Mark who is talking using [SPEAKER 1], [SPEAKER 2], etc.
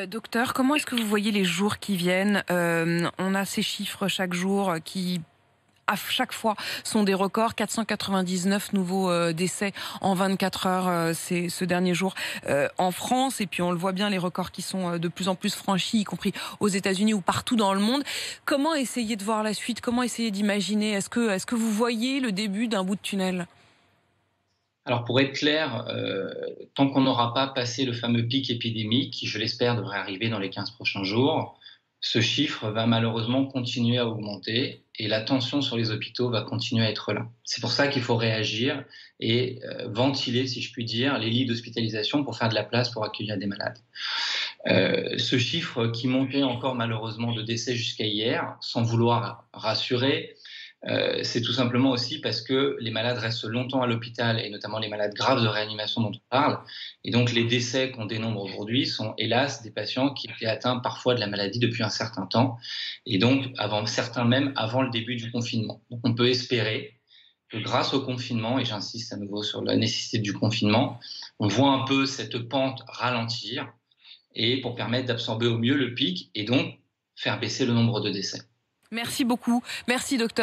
[SPEAKER 1] Docteur, comment est-ce que vous voyez les jours qui viennent? On a ces chiffres chaque jour qui, à chaque fois, sont des records. 499 nouveaux décès en 24 heures ce dernier jour en France. Et puis on le voit bien, les records qui sont de plus en plus franchis, y compris aux États-Unis ou partout dans le monde. Comment essayer de voir la suite? Comment essayer d'imaginer? Est-ce que vous voyez le début d'un bout de tunnel?
[SPEAKER 2] Alors pour être clair, tant qu'on n'aura pas passé le fameux pic épidémique, qui je l'espère devrait arriver dans les 15 prochains jours, ce chiffre va malheureusement continuer à augmenter et la tension sur les hôpitaux va continuer à être là. C'est pour ça qu'il faut réagir et ventiler, si je puis dire, les lits d'hospitalisation pour faire de la place pour accueillir des malades. Ce chiffre qui montait encore malheureusement de décès jusqu'à hier, sans vouloir rassurer, c'est tout simplement aussi parce que les malades restent longtemps à l'hôpital et notamment les malades graves de réanimation dont on parle. Et donc les décès qu'on dénombre aujourd'hui sont hélas des patients qui étaient atteints parfois de la maladie depuis un certain temps et donc certains même avant le début du confinement. Donc on peut espérer que grâce au confinement, et j'insiste à nouveau sur la nécessité du confinement, on voit un peu cette pente ralentir et pour permettre d'absorber au mieux le pic et donc faire baisser le nombre de décès.
[SPEAKER 1] Merci beaucoup. Merci, docteur.